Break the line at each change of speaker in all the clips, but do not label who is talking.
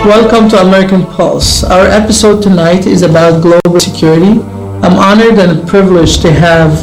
Welcome to American Pulse. Our episode tonight is about global security. I'm honored and privileged to have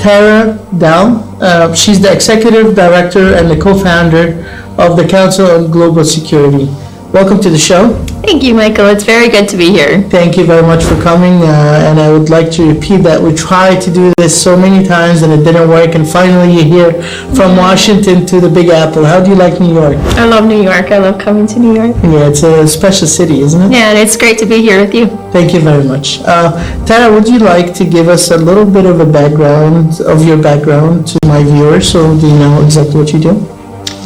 Tara Dow. She's the executive director and the co-founder of the Council on Global Security. Welcome to the show.
Thank you, Michael. It's very good to be here.
Thank you very much for coming. And I would like to repeat that we tried to do this so many times and it didn't work. And finally, you're here from Washington to the Big Apple. How do you like New York?
I love New York. I love coming to New York.
Yeah, it's a special city, isn't it?
Yeah, and it's great to be here with you.
Thank you very much. Tara, would you like to give us a little bit of a background of your background to my viewers so they know exactly what you do?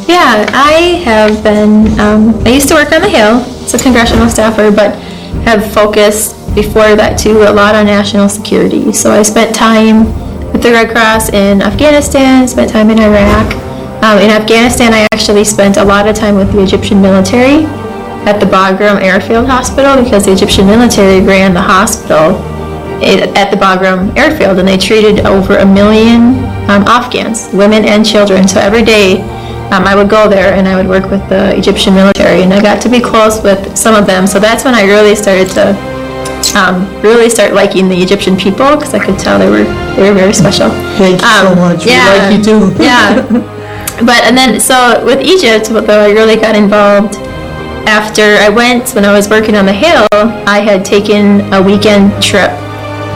Yeah, I have been, I used to work on the Hill as a congressional staffer, but have focused before that too a lot on national security. So I spent time with the Red Cross in Afghanistan, spent time in Iraq. In Afghanistan, I actually spent a lot of time with the Egyptian military at the Bagram Airfield Hospital because the Egyptian military ran the hospital at the Bagram Airfield, and they treated over 1 million Afghans, women and children. So every day, I would go there and I would work with the Egyptian military, and I got to be close with some of them. So that's when I really started to start liking the Egyptian people, because I could tell they were very special.
Thank you so much.
Yeah,
we like you too.
Yeah. And then so with Egypt, though, I really got involved after I went. When I was working on the Hill, I had taken a weekend trip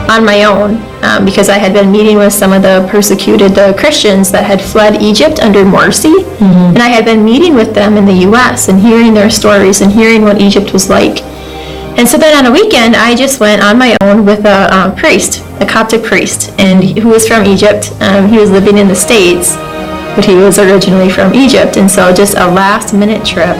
on my own because I had been meeting with some of the Christians that had fled Egypt under Morsi, and I had been meeting with them in the U.S. and hearing their stories and hearing what Egypt was like. And so then on a weekend, I just went on my own with a priest, a Coptic priest, and who was from Egypt. He was living in the States, but he was originally from Egypt, and so just a last-minute trip.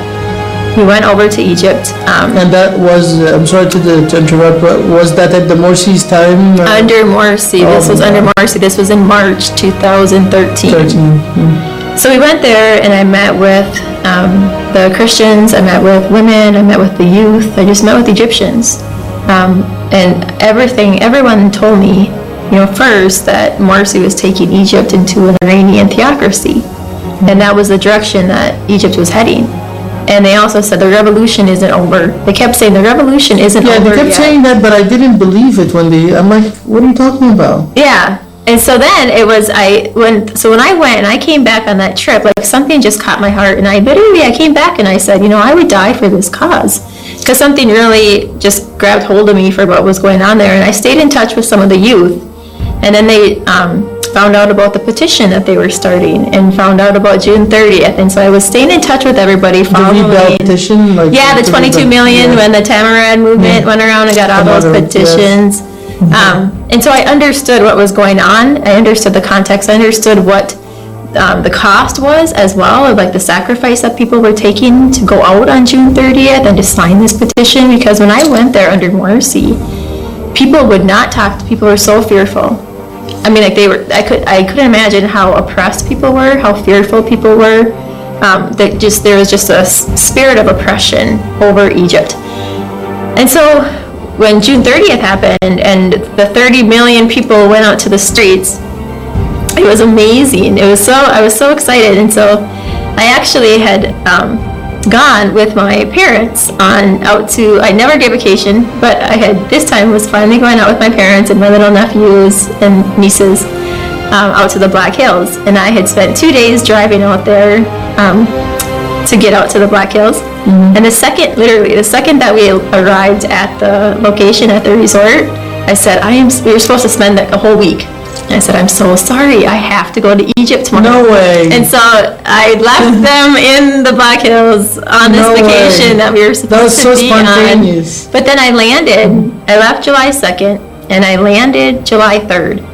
We went over to Egypt.
And that was, I'm sorry to interrupt, but was that at the Morsi's time?
Under Morsi. This was under Morsi. This was in March 2013. So we went there and I met with the Christians, I met with women, I met with the youth, I just met with Egyptians. And everyone told me, first that Morsi was taking Egypt into an Iranian theocracy. And that was the direction that Egypt was heading. And they also said the revolution isn't over. They kept saying the revolution isn't over yet.
Yeah, they kept saying that, but I didn't believe it I'm like, what are you talking about?
Yeah. And so then it was, when I went and I came back on that trip, like something just caught my heart. And I came back and I said, I would die for this cause. Because something really just grabbed hold of me for what was going on there. And I stayed in touch with some of the youth. And then they found out about the petition that they were starting and found out about June 30th. And so I was staying in touch with everybody following.
The Rebel petition?
The 22 million when the Tamarad movement went around and got all those petitions. Yes. And so I understood what was going on. I understood the context. I understood what the cost was as well, of like the sacrifice that people were taking to go out on June 30th and to sign this petition. Because when I went there under Morsi, people would not talk to people. Were so fearful. I mean, like I couldn't imagine how oppressed people were, how fearful people were. There was just a spirit of oppression over Egypt. And so when June 30th happened and the 30 million people went out to the streets, it was amazing. I was so excited. And so I actually had gone with my parents I never get vacation, but this time was finally going out with my parents and my little nephews and nieces out to the Black Hills. And I had spent 2 days driving out there to get out to the Black Hills. And the second that we arrived at the location at the resort, I said, we were supposed to spend a whole week. And I said, I'm so sorry, I have to go to Egypt tomorrow.
No way.
And so I left them in the Black Hills on this vacation that we were supposed to be on. That was so spontaneous. But then I left July 2nd, and I landed July 3rd.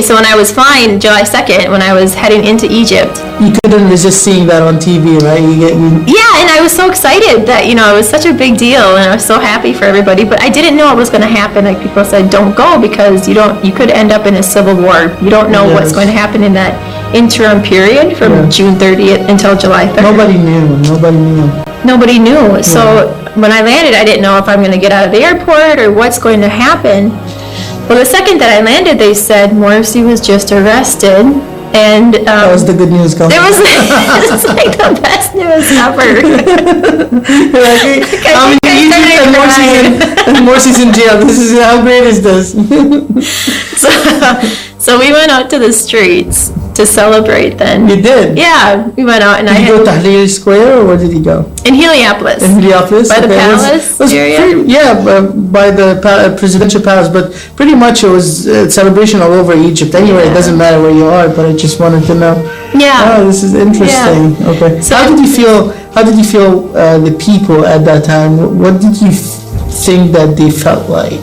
So when I was flying July 2nd, when I was heading into Egypt.
You couldn't resist seeing that on TV, right?
Yeah, and I was so excited that, it was such a big deal, and I was so happy for everybody, but I didn't know what was going to happen. Like people said, don't go because you could end up in a civil war. You don't know what's going to happen in that interim period from June 30th until July 3rd. Nobody knew. So when I landed, I didn't know if I'm going to get out of the airport or what's going to happen. Well, the second that I landed, they said Morsi was just arrested And
that was the good news coming.
It was like the best news ever.
How many Egypt and Morsi's in jail? This is how great is this?
So we went out to the streets to celebrate then.
You did?
Yeah, we went out and
did you go to Tahrir Square or where did you go?
In Heliopolis.
In Heliopolis?
By the palace area?
By the presidential palace, but pretty much it was a celebration all over Egypt. Anyway, it doesn't matter where you are, but I just wanted to know.
Yeah.
Oh, this is interesting. Yeah. Okay. So how did you feel the people at that time? What did you think that they felt like?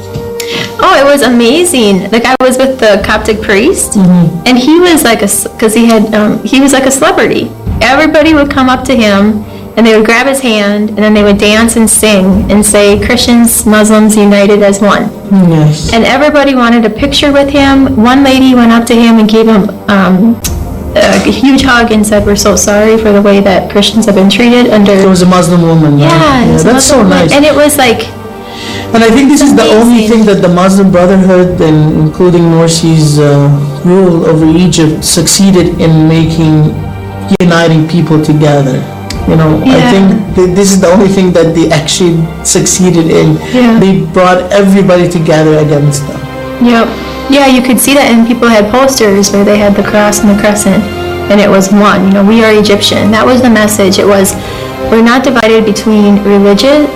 Oh, it was amazing. Like I was with the Coptic priest, and he was like he was like a celebrity. Everybody would come up to him, and they would grab his hand, and then they would dance and sing and say, "Christians, Muslims united as one."
Yes.
And everybody wanted a picture with him. One lady went up to him and gave him a huge hug and said, "We're so sorry for the way that Christians have been treated under."
It was a Muslim woman.
Yeah,
right? That's so nice.
And it was like.
And I think this is the only thing that the Muslim Brotherhood, and including Morsi's rule over Egypt, succeeded in uniting people together. You know, I think this is the only thing that they actually succeeded in.
Yeah.
They brought everybody together against them.
Yep. Yeah, you could see that, and people had posters where they had the cross and the crescent, and it was one. You know, we are Egyptian. That was the message. It was. We're not divided between religion,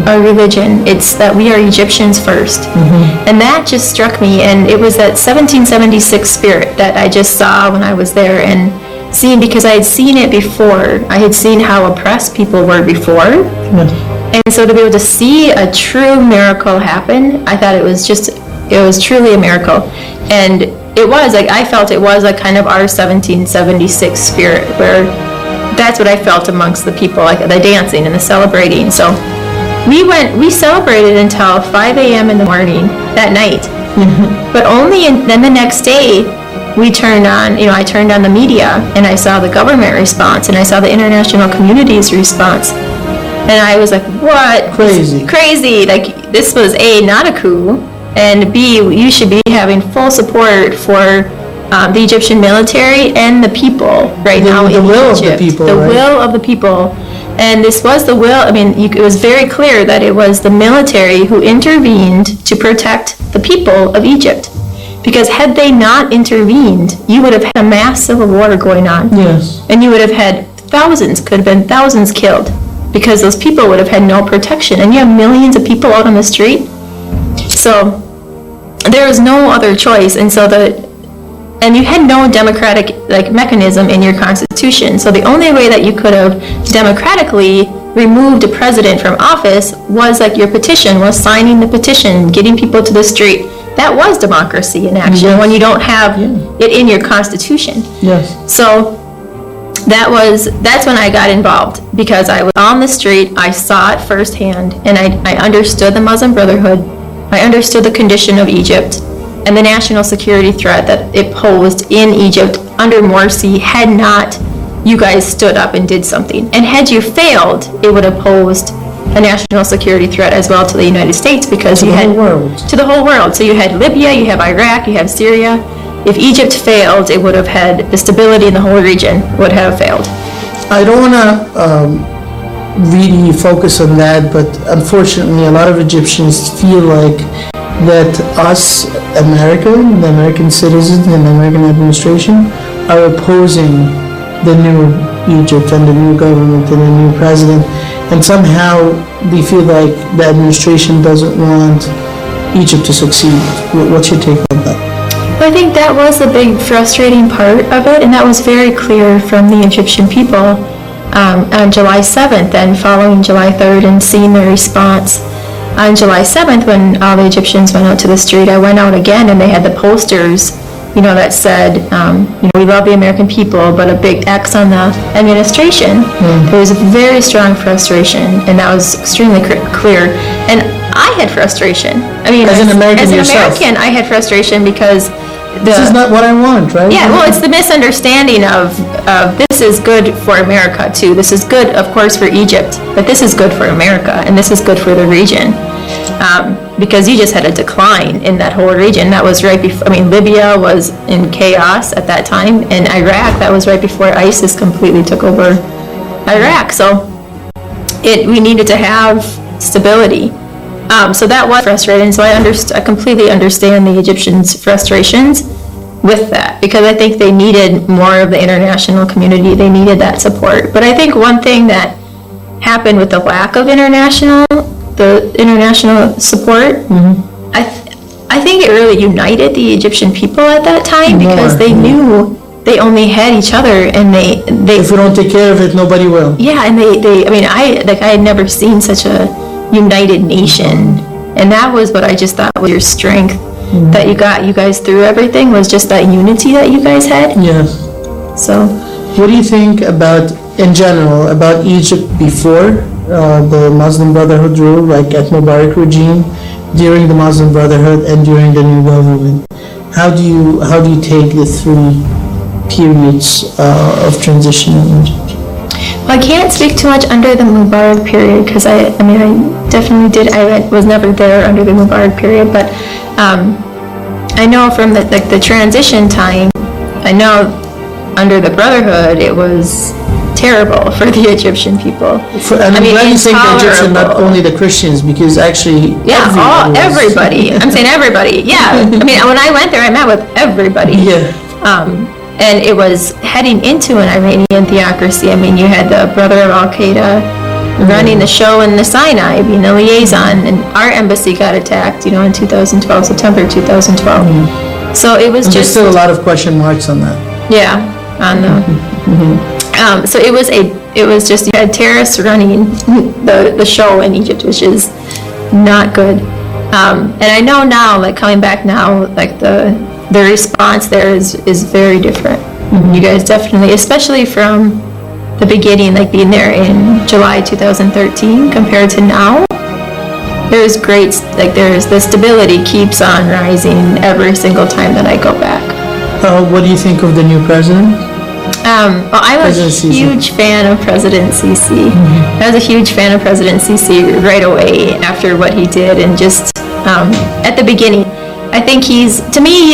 our religion. It's that we are Egyptians first. And that just struck me, and it was that 1776 spirit that I just saw when I was there and seeing, because I had seen it before. I had seen how oppressed people were before. And so to be able to see a true miracle happen, I thought it was truly a miracle. And it was, like, I felt it was like kind of our 1776 spirit, where that's what I felt amongst the people, like the dancing and the celebrating. So we celebrated until 5 a.m. in the morning that night. But then the next day, I turned on the media, and I saw the government response, and I saw the international community's response. And I was like, what? Crazy. Like, this was A, not a coup, and B, you should be having full support for the Egyptian military and the people now in Egypt. The will of the people. The will of the people. And this was the will. I mean, it was very clear that it was the military who intervened to protect the people of Egypt. Because had they not intervened, you would have had a mass civil war going on.
Yes.
And you would have had could have been thousands killed, because those people would have had no protection. And you have millions of people out on the street. So there was no other choice. And you had no democratic mechanism in your constitution. So the only way that you could have democratically removed a president from office was your petition, was signing the petition, getting people to the street. That was democracy in action when you don't have it in your constitution.
Yes.
So that's when I got involved, because I was on the street, I saw it firsthand, and I understood the Muslim Brotherhood, I understood the condition of Egypt, and the national security threat that it posed in Egypt under Morsi had not you guys stood up and did something. And had you failed, it would have posed a national security threat as well to the United States, because to the whole world. So you had Libya, you have Iraq, you have Syria. If Egypt failed, it would have had the stability in the whole region would have failed.
I don't want to really focus on that, but unfortunately a lot of Egyptians feel like that us, America, the American citizens and the American administration are opposing the new Egypt and the new government and the new president, and somehow they feel like the administration doesn't want Egypt to succeed. What's your take on that?
I think that was the big frustrating part of it, and that was very clear from the Egyptian people on July 7th and following July 3rd, and seeing their response. On July 7th, when all the Egyptians went out to the street, I went out again, and they had the posters, that said, we love the American people, but a big X on the administration. There was a very strong frustration, and that was extremely clear. And I had frustration. I mean,
as an American,
I had frustration because
this is not what I want, right?
Yeah, well, it's the misunderstanding of this is good for America too. This is good, of course, for Egypt, but this is good for America, and this is good for the region. because you just had a decline in that whole region. That was right before, Libya was in chaos at that time, and Iraq, that was right before ISIS completely took over Iraq. So we needed to have stability. So that was frustrating. So I completely understand the Egyptians' frustrations with that, because I think they needed more of the international community. They needed that support. But I think one thing that happened with the lack of international support, I think it really united the Egyptian people at that time, because they knew they only had each other, and they
if we don't take care of it, nobody will.
Yeah, and I had never seen such a united nation, and that was what I just thought was your strength, that you guys through everything, was just that unity that you guys had.
Yes.
So
what do you think about, in general, about Egypt before the Muslim Brotherhood rule, like at Mubarak regime, during the Muslim Brotherhood, and during the new government? How do you take the three periods of transition in Egypt?
Well, I can't speak too much under the Mubarak period, because I definitely did. I was never there under the Mubarak period, but I know from the transition time, I know under the Brotherhood it was terrible for the Egyptian people.
And I'm glad you think the Egyptian, not only the Christians, because actually
everybody. I'm saying everybody. Yeah. When I went there, I met with everybody.
Yeah.
And it was heading into an Iranian theocracy. You had the brother of Al-Qaeda running the show in the Sinai, being the liaison, and our embassy got attacked, in 2012, September 2012. So it was
there's still a lot of question marks on that.
Yeah, on the. So it was just, you had terrorists running the show in Egypt, which is not good. And I know now, coming back now, the response there is very different. You guys definitely, especially from the beginning, being there in July 2013 compared to now, there's great, there's the stability keeps on rising every single time that I go back.
What do you think of the new president?
I'm a huge fan of President Sisi. I was a huge fan of President Sisi right away after what he did, and just at the beginning. I think he's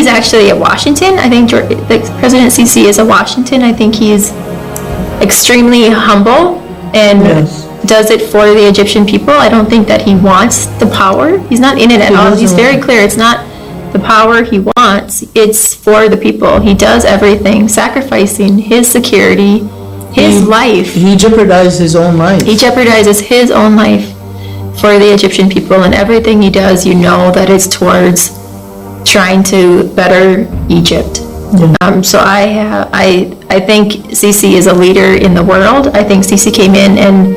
actually a Washington. I think President Sisi is a Washington. I think he's extremely humble and does it for the Egyptian people. I don't think that he wants the power. He's not in it at all. He's very clear. It's not the power he wants. It's for the people. He does everything, sacrificing his security, his life.
He jeopardized his own life.
He jeopardizes his own life for the Egyptian people, and everything he does, that it's towards trying to better Egypt. So I think Sisi is a leader in the world. I think Sisi came in, and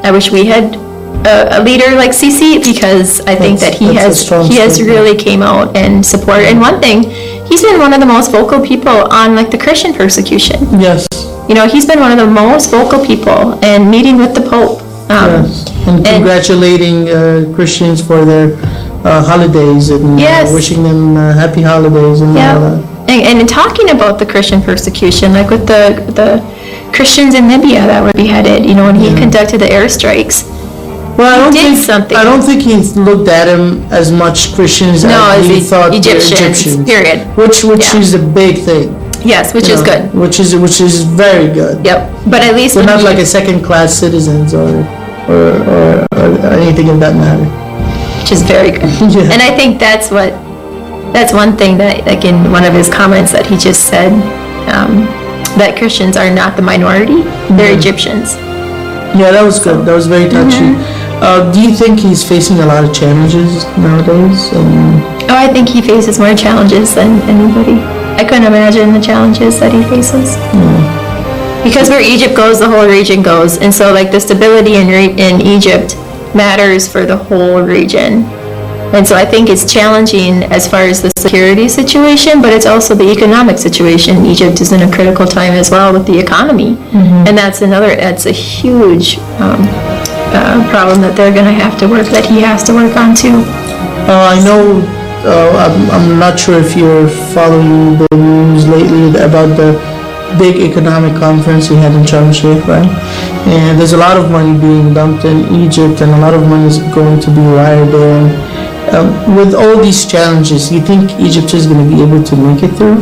I wish we had a leader like Sisi, because I think that he has really came out and supported. And one thing, he's been one of the most vocal people on the Christian persecution.
Yes.
He's been one of the most vocal people, and meeting with the Pope.
And congratulating Christians for their holidays, and wishing them happy holidays and all that.
And talking about the Christian persecution, with the Christians in Libya that were beheaded, when he conducted the airstrikes.
Well, I don't think he looked at him as much Christians as he thought Egyptians.
Period.
Which is a big thing.
Yes, which is good.
Which is very good.
Yep. But at least
they're not like a second-class citizens or anything of that matter.
Which is very good. Yeah. And I think that's one thing that, in one of his comments, that he just said, that Christians are not the minority, they're Egyptians.
Yeah, that was good. That was very touchy. Do you think he's facing a lot of challenges nowadays?
I think he faces more challenges than anybody. I couldn't imagine the challenges that he faces. Because where Egypt goes, the whole region goes. And so, the stability in Egypt matters for the whole region. And so I think it's challenging as far as the security situation, but it's also the economic situation. Egypt is in a critical time as well with the economy. And that's a huge problem that they're going to have to work, that he has to work on too.
I know, I'm not sure if you're following the news lately about the big economic conference we had in Sharm el-Sheikh, right? And there's a lot of money being dumped in Egypt, and a lot of money is going to be wired there. With all these challenges, you think Egypt is going to be able to make it through?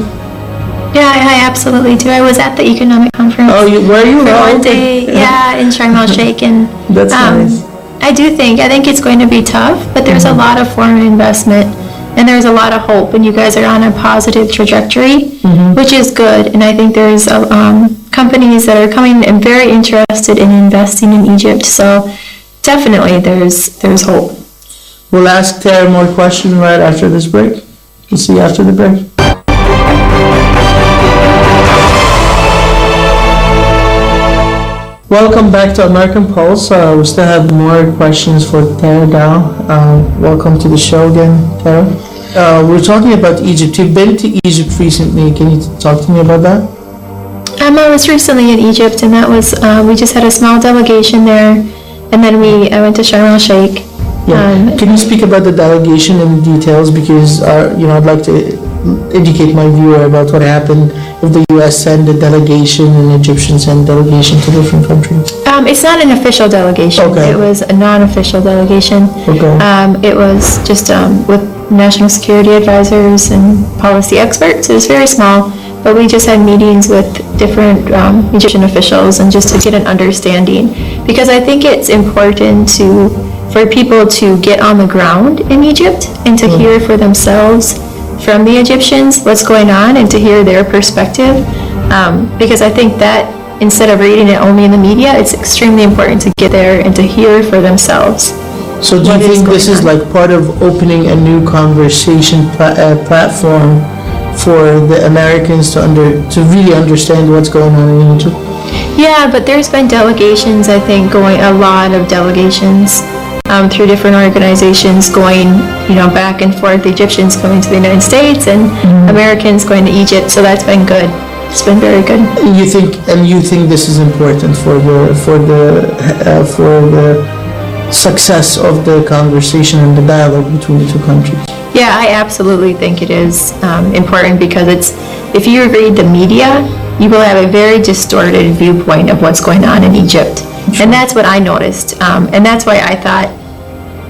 Yeah, I absolutely do. I was at the economic conference.
Oh, were you?
For one day, yeah, in Sharm el Sheikh, and
that's nice.
I think it's going to be tough, but there's a lot of foreign investment, and there's a lot of hope, and you guys are on a positive trajectory, which is good. And I think there's companies that are coming and very interested in investing in Egypt. So definitely, there's hope.
We'll ask Tara more questions right after this break. We'll see you after the break. Welcome back to American Pulse. We still have more questions for Tara Dow. Welcome to the show again, Tara. We're talking about Egypt. You've been to Egypt recently. Can you talk to me about that?
I was recently in Egypt, and that was we just had a small delegation there, and then I went to Sharm el Sheikh.
Yeah. Can you speak about the delegation in details? Because I'd like to educate my viewer about what happened if the U.S. sent a delegation and Egyptians sent delegation to different countries.
It's not an official delegation.
Okay.
It was a non-official delegation.
Okay.
It was just with national security advisors and policy experts. It was very small, but we just had meetings with different Egyptian officials and just to get an understanding. Because I think it's important for people to get on the ground in Egypt and to hear for themselves from the Egyptians what's going on and to hear their perspective, because I think that instead of reading it only in the media, it's extremely important to get there and to hear for themselves.
So do you think this is like part of opening a new conversation platform for the Americans to really understand what's going on in Egypt?
Yeah, but there's been delegations, I think, a lot of delegations through different organizations going, back and forth. The Egyptians coming to the United States and Americans going to Egypt. So that's been good. It's been very good.
You think this is important for the success of the conversation and the dialogue between the two countries?
Yeah, I absolutely think it is important because if you read the media, you will have a very distorted viewpoint of what's going on in Egypt. Sure. And that's what I noticed. And that's why I thought,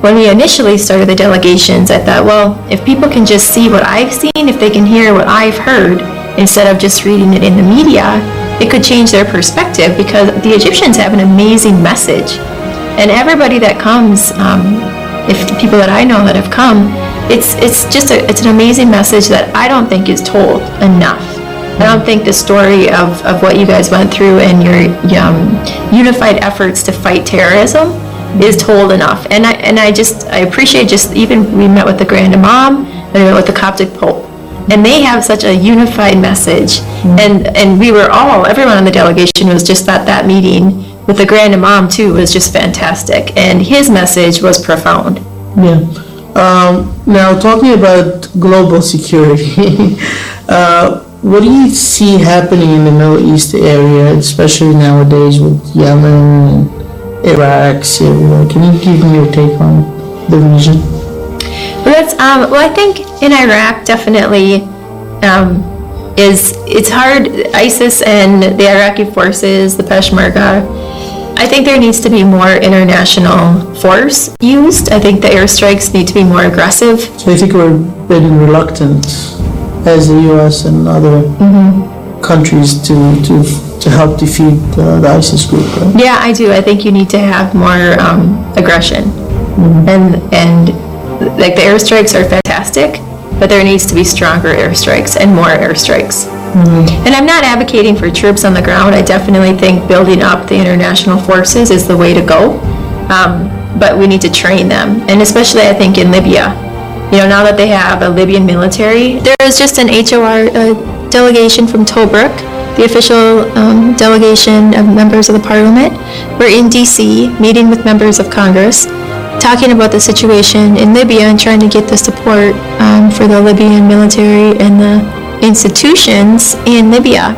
when we initially started the delegations, I thought, well, if people can just see what I've seen, if they can hear what I've heard, instead of just reading it in the media, it could change their perspective, because the Egyptians have an amazing message. And everybody that comes, if the people that I know that have come, it's an amazing message that I don't think is told enough. I don't think the story of what you guys went through and your unified efforts to fight terrorism is told enough. And I appreciate even we met with the Grand Imam and we met with the Coptic Pope, and they have such a unified message. And we were everyone on the delegation was just at that meeting with the Grand Imam too was just fantastic, and his message was profound.
Yeah. Now talking about global security, what do you see happening in the Middle East area, especially nowadays with Yemen, Iraq, Syria? Can you give me your take on the region?
Well, I think in Iraq definitely it's hard. ISIS and the Iraqi forces, the Peshmerga, I think there needs to be more international force used. I think the airstrikes need to be more aggressive.
So I think we're being reluctant as the U.S. and other countries to help defeat the ISIS group, right?
Yeah, I do. I think you need to have more aggression. And like the airstrikes are fantastic, but there needs to be stronger airstrikes and more airstrikes. And I'm not advocating for troops on the ground. I definitely think building up the international forces is the way to go. But we need to train them. And especially I think in Libya, now that they have a Libyan military, there is just an HOR delegation from Tobruk, the official delegation of members of the parliament. We're in DC meeting with members of Congress, talking about the situation in Libya and trying to get the support for the Libyan military and the institutions in Libya.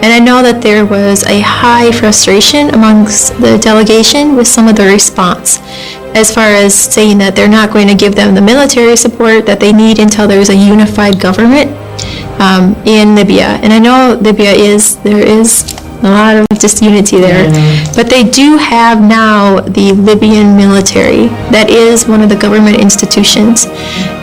And I know that there was a high frustration amongst the delegation with some of the response, as far as saying that they're not going to give them the military support that they need until there's a unified government in Libya. And I know there is a lot of just unity there. But they do have now the Libyan military. That is one of the government institutions.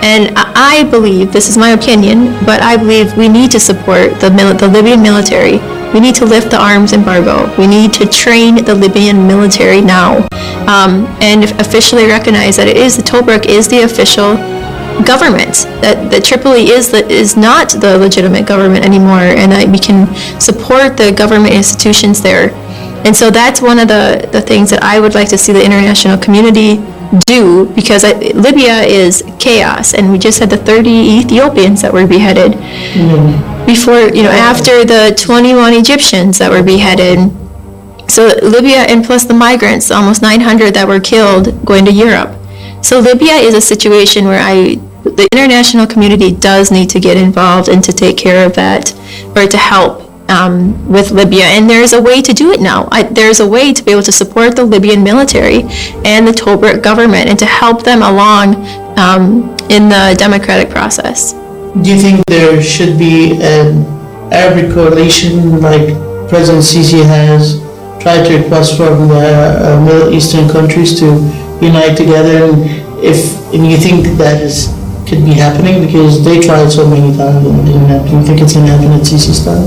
And I believe, this is my opinion, but I believe we need to support the Libyan military. We need to lift the arms embargo. We need to train the Libyan military now, and officially recognize that Tobruk is the official government. That Tripoli is not the legitimate government anymore, and that we can support the government institutions there. And so that's one of the things that I would like to see the international community do, because Libya is chaos, and we just had the 30 Ethiopians that were beheaded. Before, after the 21 Egyptians that were beheaded. So Libya, and plus the migrants, almost 900 that were killed going to Europe. So Libya is a situation where the international community does need to get involved and to take care of that, or to help with Libya. And there's a way to do it now. There's a way to be able to support the Libyan military and the Tobruk government, and to help them along in the democratic process.
Do you think there should be an Arabic coalition like President Sisi has tried to request from the Middle Eastern countries to unite together? And you think that could be happening, because they tried so many times and it didn't happen? Do you think it's going to happen at Sisi's time?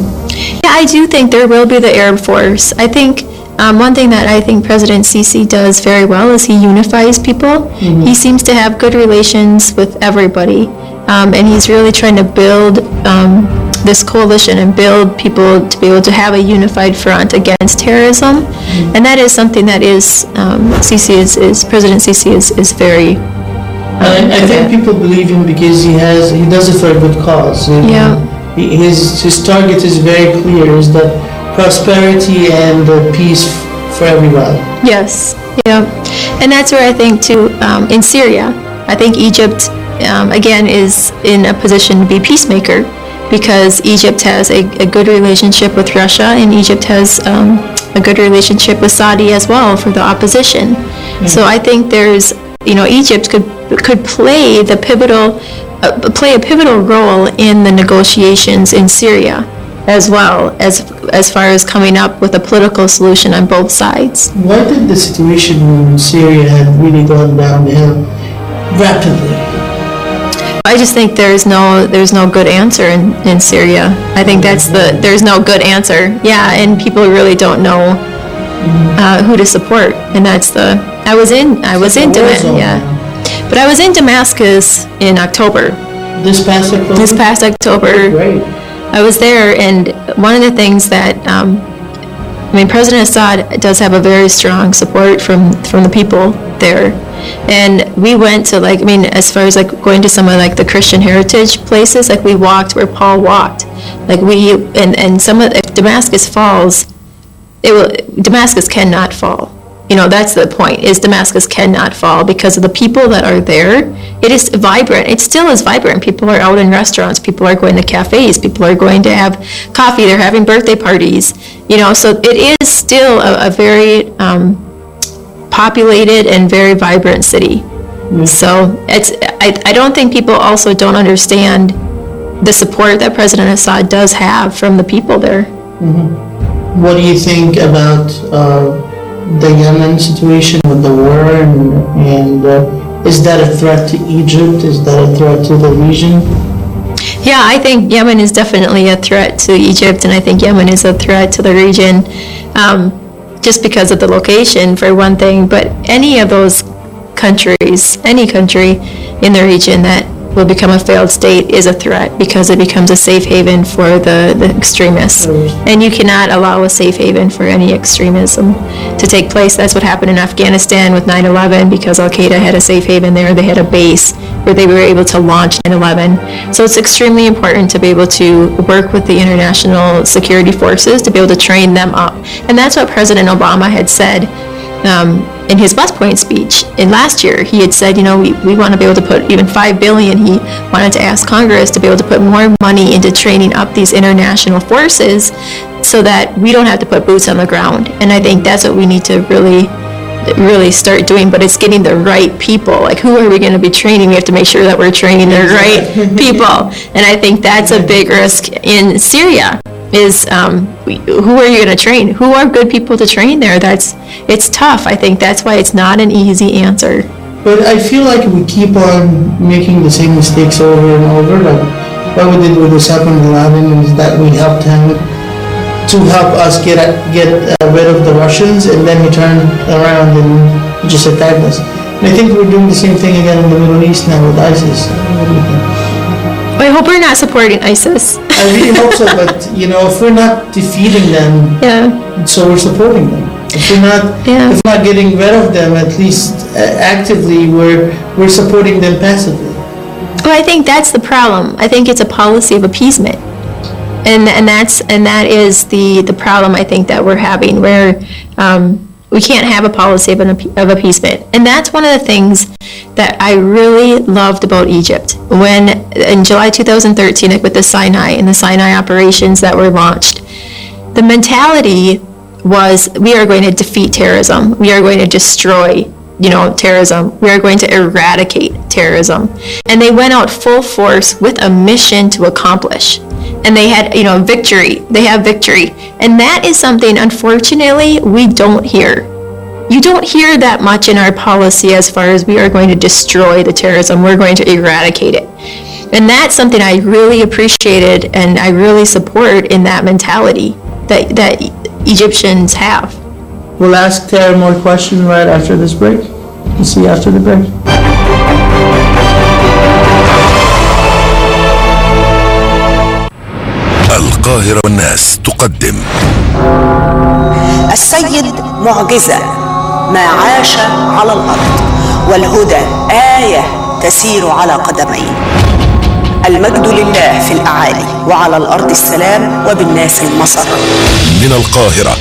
Yeah, I do think there will be the Arab force. I think one thing that I think President Sisi does very well is he unifies people. He seems to have good relations with everybody. And he's really trying to build this coalition and build people to be able to have a unified front against terrorism. And that is something that President Sisi is very
I think people believe him because he does it for a good cause. His target is very clear, is that prosperity and peace for everyone.
Yes, yeah. And that's where I think too, in Syria, I think Egypt again is in a position to be peacemaker, because Egypt has a good relationship with Russia, and Egypt has a good relationship with Saudi as well for the opposition. So I think there's, Egypt could play a pivotal role in the negotiations in Syria, as well as far as coming up with a political solution on both sides.
Why did the situation in Syria have really gone downhill rapidly?
I just think there's no good answer in Syria. I think there's no good answer. Yeah, and people really don't know who to support, and I was in Damascus. Yeah. But I was in Damascus in October.
This past October.
Great. I was there, and one of the things that President Assad does have a very strong support from the people there. And we went to as far as going to some of the Christian heritage places, we walked where Paul walked. And some of Damascus falls, Damascus cannot fall. That's the point, is Damascus cannot fall because of the people that are there. It is vibrant. It still is vibrant. People are out in restaurants. People are going to cafes. People are going to have coffee. They're having birthday parties. So it is still a very populated and very vibrant city. So I don't think people also don't understand the support that President Assad does have from the people there.
What do you think about the Yemen situation with the war, and is that a threat to Egypt? Is that a threat to the region?
Yeah, I think Yemen is definitely a threat to Egypt, and I think Yemen is a threat to the region, just because of the location, for one thing. But any of those countries, any country in the region that will become a failed state is a threat, because it becomes a safe haven for the extremists. And you cannot allow a safe haven for any extremism to take place. That's what happened in Afghanistan with 9/11, because Al-Qaeda had a safe haven there. They had a base where they were able to launch 9/11. So it's extremely important to be able to work with the international security forces to be able to train them up. And that's what President Obama had said in his West Point speech in last year. He had said, we want to be able to put even $5 billion. He wanted to ask Congress to be able to put more money into training up these international forces so that we don't have to put boots on the ground. And I think that's what we need to really start doing, but it's getting the right people. Who are we going to be training? We have to make sure that we're training the right people. And I think that's a big risk in Syria. who are you going to train? Who are good people to train there? It's tough. I think that's why it's not an easy answer.
But I feel like we keep on making the same mistakes over and over. Like what we did with Osama bin Laden is that we helped him to help us get rid of the Russians, and then he turned around and just attacked us. And I think we're doing the same thing again in the Middle East now with ISIS. What do you think?
I hope we're not supporting ISIS.
I really hope so, but if we're not defeating them, so we're supporting them. If we're not getting rid of them, at least actively, we're supporting them passively.
Well, I think that's the problem. I think it's a policy of appeasement, and that is the problem I think that we're having, where we can't have a policy of appeasement. And that's one of the things that I really loved about Egypt. When in July 2013, like with the Sinai operations that were launched, the mentality was, we are going to defeat terrorism. We are going to destroy terrorism. We are going to eradicate terrorism. And they went out full force with a mission to accomplish. And they had, victory. They have victory. And that is something, unfortunately, we don't hear. You don't hear that much in our policy as far as we are going to destroy the terrorism. We're going to eradicate it. And that's something I really appreciated and I really support in that mentality that Egyptians have.
We'll ask Tara more questions right after this break. We'll see you after the break.
القاهرة والناس تقدم
السيد معجزة ما عاش على الأرض، والهدى آية تسير على قدمين. المجد لله في الأعالي، وعلى الأرض السلام، وبالناس المسرة.
من القاهرة،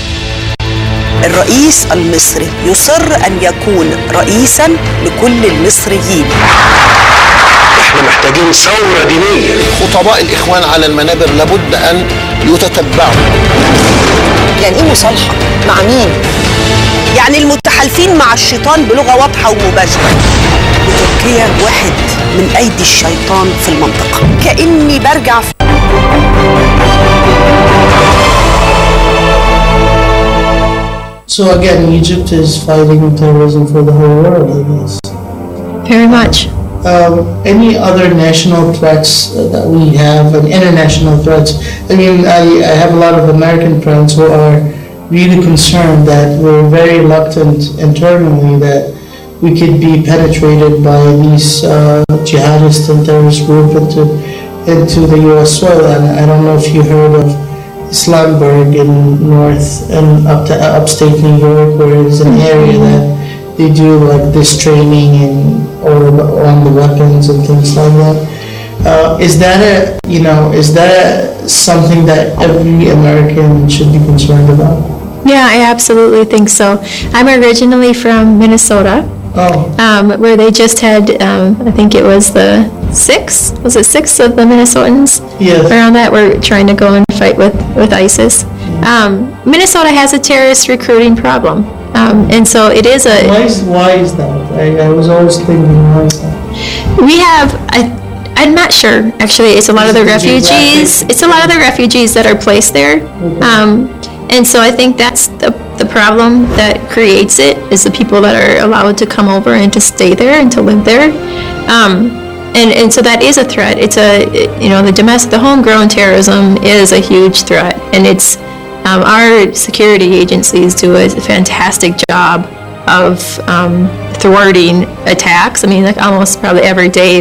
الرئيس المصري يصر أن يكون رئيساً لكل المصريين.
احنا محتاجين ثورة دينية.
خطباء الإخوان على المنابر لابد أن يتتبعوا.
يعني إيه مصالحة؟ مع مين؟ يعني المتحالفين مع الشيطان بلغة واضحة ومباشرة. وتركيا واحد من أيدي الشيطان في المنطقة. كأني برجع
So again, Egypt is fighting terrorism for the whole world, I guess.
Very much.
Any other national threats that we have, and international threats? I mean, I have a lot of American friends who are really concerned that we're very reluctant internally that we could be penetrated by these jihadist and terrorist group into the U.S. soil. And I don't know if you heard of Islamberg in north and upstate New York, where it's an area that they do like this training and on the weapons and things like that. Is that something that every American should be concerned about?
Yeah, I absolutely think so. I'm originally from Minnesota, where they just had, I think it was the six of the Minnesotans around that were trying to go and fight with ISIS. Minnesota has a terrorist recruiting problem. And so it is a...
Why is that? I was always thinking, why is that?
We have... I'm not sure, actually. It's a lot of the refugees. It's a lot of the refugees that are placed there. And so I think that's the problem that creates it, is the people that are allowed to come over and to stay there and to live there. And so that is a threat. It's the homegrown terrorism is a huge threat. And it's... our security agencies do a fantastic job of thwarting attacks. I mean, like almost probably every day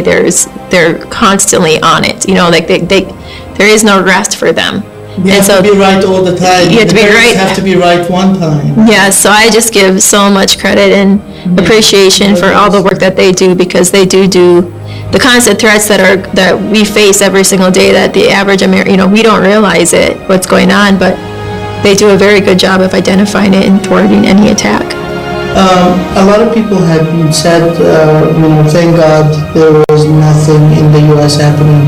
they're constantly on it. There is no rest for them.
You have to be right all the time.
You have to be right.
Have to be right one time.
Yeah, so I just give so much credit and appreciation for all the work that they do, because they do the constant threats that we face every single day, that the average American, we don't realize what's going on, but they do a very good job of identifying it and thwarting any attack.
A lot of people had said, thank God there was nothing in the U.S. happening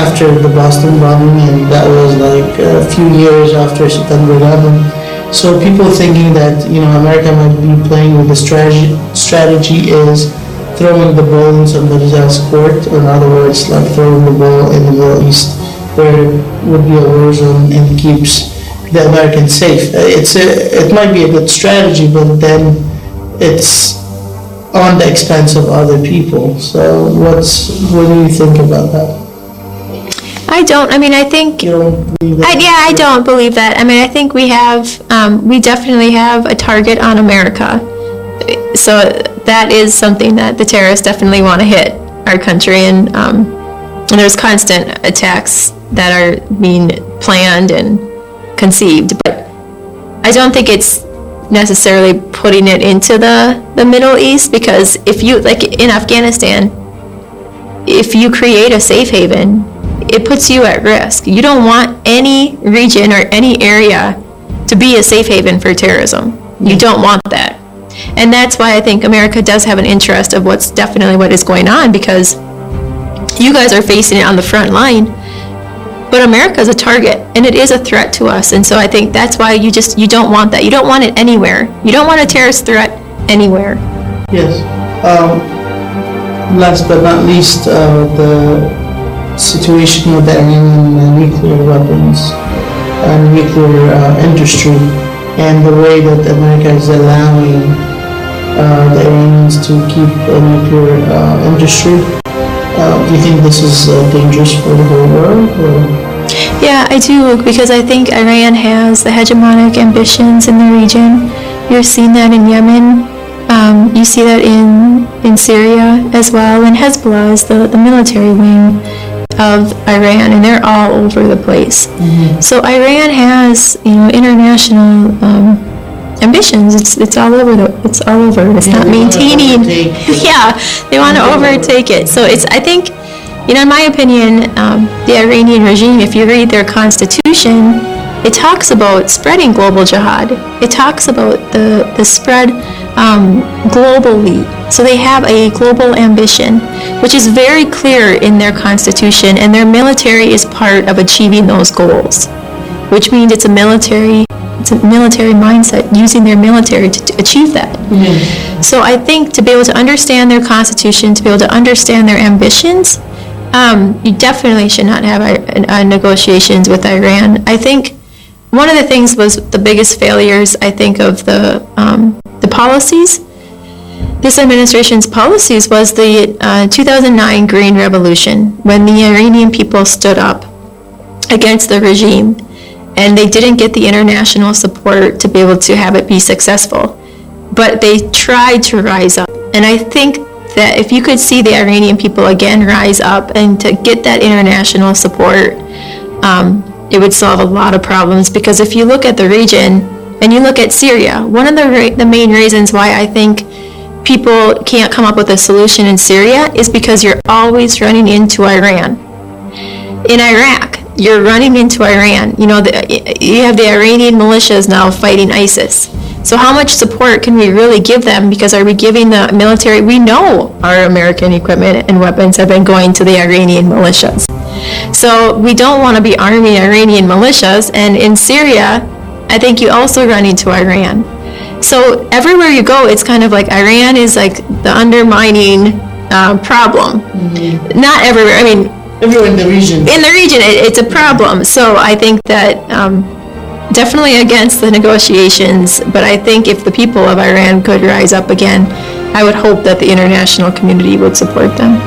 after the Boston bombing, and that was like a few years after September 11. So people thinking that, America might be playing with the strategy is throwing the ball in somebody else's court, or in other words, like throwing the ball in the Middle East there would be a war zone and keeps the Americans safe. It might be a good strategy, but then it's on the expense of other people. So what do you think about that?
I think,
You don't believe that?
I don't believe that. I think we definitely have a target on America. So that is something that the terrorists definitely want to hit our country, and there's constant attacks that are being planned and conceived. But I don't think it's necessarily putting it into the Middle East, because if you, like in Afghanistan, if you create a safe haven, it puts you at risk. You don't want any region or any area to be a safe haven for terrorism. You don't want that. And that's why I think America does have an interest of what is going on, because you guys are facing it on the front line, but America is a target and it is a threat to us. And so I think that's why you don't want that. You don't want it anywhere. You don't want a terrorist threat anywhere.
Yes. Last but not least, the situation with the Iranian nuclear weapons and nuclear industry, and the way that America is allowing the Iranians to keep a nuclear industry. Do you think this is dangerous for the whole world?
Yeah, I do, because I think Iran has the hegemonic ambitions in the region. You're seeing that in Yemen. You see that in Syria as well, and Hezbollah is the military wing of Iran, and they're all over the place. Mm-hmm. So Iran has, international ambitions. It's all over. It's not maintaining. Yeah, they want to overtake it. So I think, in my opinion, the Iranian regime, if you read their constitution, it talks about spreading global jihad. It talks about the spread globally. So they have a global ambition, which is very clear in their constitution, and their military is part of achieving those goals, which means it's a military mindset, using their military to achieve that. Mm-hmm. So I think to be able to understand their constitution, to be able to understand their ambitions, you definitely should not have negotiations with Iran. I think one of the things was the biggest failures, I think, of the policies. This administration's policies was the 2009 Green Revolution, when the Iranian people stood up against the regime, and they didn't get the international support to be able to have it be successful. But they tried to rise up. And I think that if you could see the Iranian people again rise up and to get that international support, it would solve a lot of problems. Because if you look at the region and you look at Syria, one of the main reasons why I think people can't come up with a solution in Syria is because you're always running into Iran. In Iraq, you're running into Iran. You have the Iranian militias now fighting ISIS. So how much support can we really give them? Because are we giving the military? We know our American equipment and weapons have been going to the Iranian militias. So we don't want to be arming Iranian militias. And in Syria, I think you also run into Iran. So everywhere you go, it's kind of like Iran is like the undermining problem. Mm-hmm. Not everywhere.
Everywhere in the region.
In the region, it's a problem. So I think that definitely against the negotiations, but I think if the people of Iran could rise up again, I would hope that the international community would support them.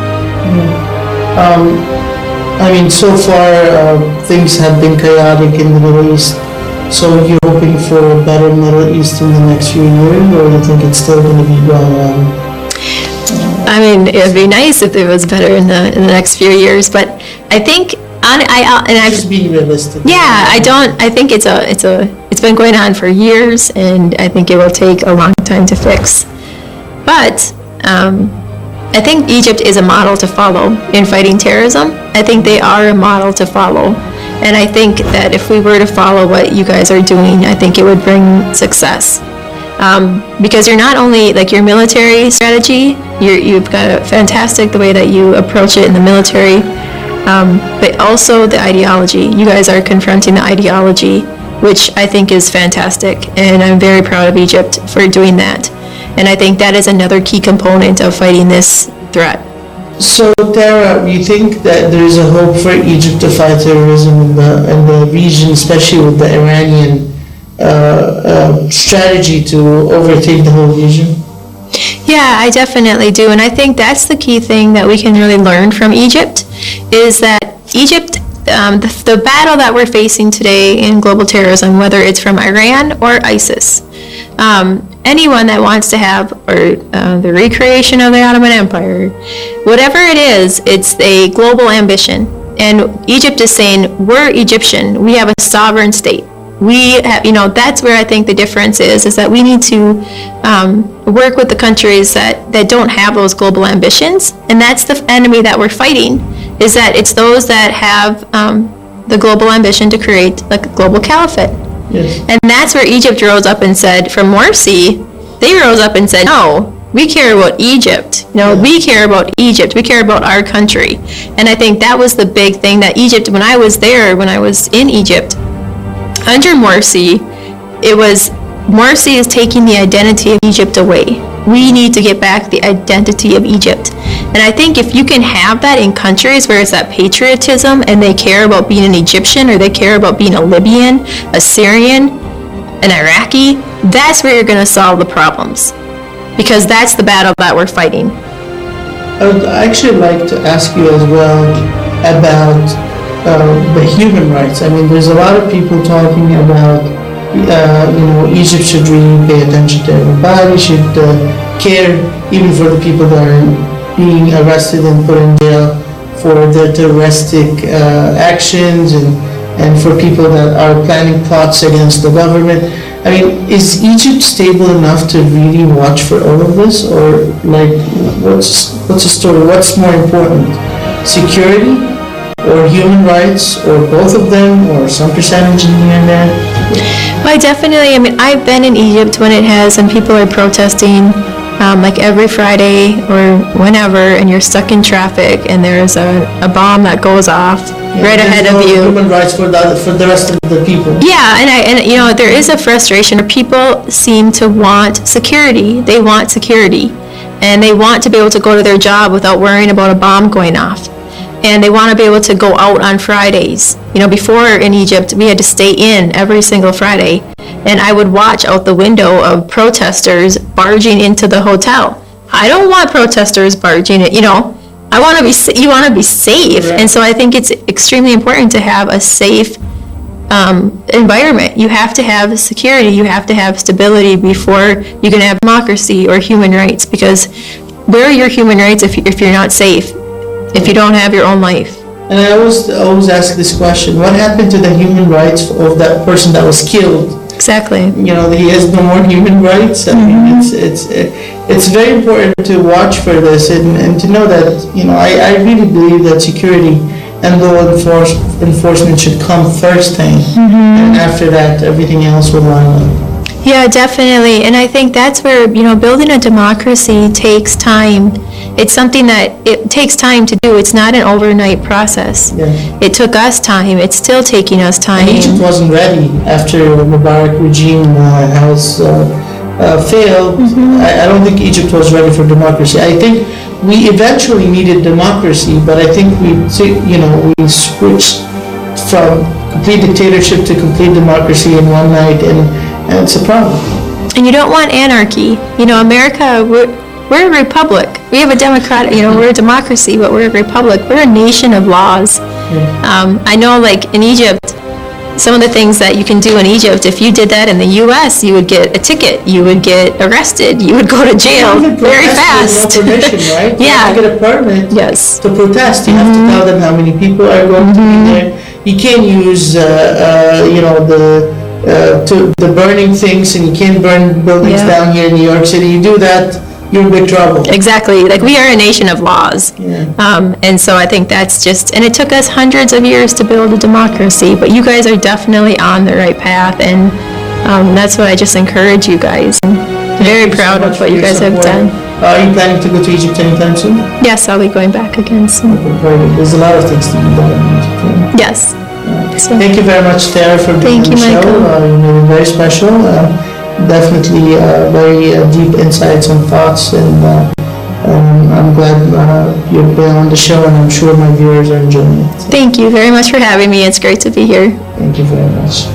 So far things have been chaotic in the Middle East. So you're hoping for a better Middle East in the next few years, or do you think it's still going to be going on?
It'd be nice if it was better in the next few years, but I think
just being realistic.
Yeah, I think it's been going on for years, and I think it will take a long time to fix. But I think Egypt is a model to follow in fighting terrorism. I think they are a model to follow. And I think that if we were to follow what you guys are doing, I think it would bring success. Because you're not only, like, your military strategy, you've got a fantastic the way that you approach it in the military, but also the ideology. You guys are confronting the ideology, which I think is fantastic. And I'm very proud of Egypt for doing that. And I think that is another key component of fighting this threat.
So, Tara, you think that there is a hope for Egypt to fight terrorism in the region, especially with the Iranian strategy to overtake the whole region?
Yeah, I definitely do. And I think that's the key thing that we can really learn from Egypt, is that Egypt, the battle that we're facing today in global terrorism, whether it's from Iran or ISIS, anyone that wants to have the recreation of the Ottoman Empire, whatever it is, it's a global ambition. And Egypt is saying, we're Egyptian. We have a sovereign state. We have, that's where I think the difference is that we need to work with the countries that don't have those global ambitions. And that's the enemy that we're fighting, is that it's those that have the global ambition to create like a global caliphate.
Yes.
And that's where Egypt rose up and said, from Morsi, they rose up and said, no, we care about Egypt. We care about Egypt. We care about our country. And I think that was the big thing that Egypt, when I was in Egypt, under Morsi, Morsi is taking the identity of Egypt away. We need to get back the identity of Egypt. And I think if you can have that in countries where it's that patriotism and they care about being an Egyptian, or they care about being a Libyan, a Syrian, an Iraqi, that's where you're going to solve the problems. Because that's the battle that we're fighting.
I would actually like to ask you as well about the human rights. I mean, there's a lot of people talking about, Egypt should really pay attention to everybody, should care even for the people that are being arrested and put in jail for their terroristic actions, and for people that are planning plots against the government. I mean, is Egypt stable enough to really watch for all of this, or like, what's the story? What's more important, security or human rights, or both of them, or some percentage in here and there?
Well, I've been in Egypt when it has, and people are protesting like every Friday or whenever, and you're stuck in traffic, and there's a bomb that goes off right ahead of you.
Human rights for the rest of the people.
Yeah, and there is a frustration where people seem to want security. They want security, and they want to be able to go to their job without worrying about a bomb going off. And they want to be able to go out on Fridays. Before in Egypt, we had to stay in every single Friday. And I would watch out the window of protesters barging into the hotel. I don't want protesters barging in, you want to be safe.
Right.
And so I think it's extremely important to have a safe environment. You have to have security. You have to have stability before you can have democracy or human rights. Because where are your human rights if you're not safe? If you don't have your own life?
And I always ask this question: what happened to the human rights of that person that was killed?
Exactly.
He has no more human rights. I mean, it's very important to watch for this, and to know that I really believe that security and law enforcement should come first thing, and after that everything else will line up.
Yeah, definitely. And I think that's where, building a democracy takes time. It's something that it takes time to do. It's not an overnight process.
Yeah.
It took us time. It's still taking us time.
And Egypt wasn't ready after the Mubarak regime has failed. I don't think Egypt was ready for democracy. I think we eventually needed democracy, but I think we switched from complete dictatorship to complete democracy in one night, and it's a problem.
And you don't want anarchy. America, we're a republic. We have a democratic, we're a democracy, but we're a republic. We're a nation of laws.
Yeah.
I know, like in Egypt, some of the things that you can do in Egypt, if you did that in the U.S., you would get a ticket, you would get arrested, you would go to jail very fast.
No permission, right?
Yeah.
You have to get a permit to protest. You have to tell them how many people are going to be there. You can't use, the burning things, and you can't burn buildings down here in New York City. You do that, you're in big trouble.
Exactly. Like, we are a nation of laws.
Yeah.
And so I think that's just, and it took us hundreds of years to build a democracy, but you guys are definitely on the right path, and that's what I just encourage you guys. I'm very proud of what you guys have done.
Are you planning to go to Egypt anytime soon?
Yes, I'll be going back again soon.
There's a lot of things to be done in Egypt. Right?
Yes. So,
thank you very much, Tara, for being on the show. You're very special. Definitely very deep insights and thoughts, and I'm glad you've been on the show, and I'm sure my viewers are enjoying it.
Thank you very much for having me. It's great to be here.
Thank you very much.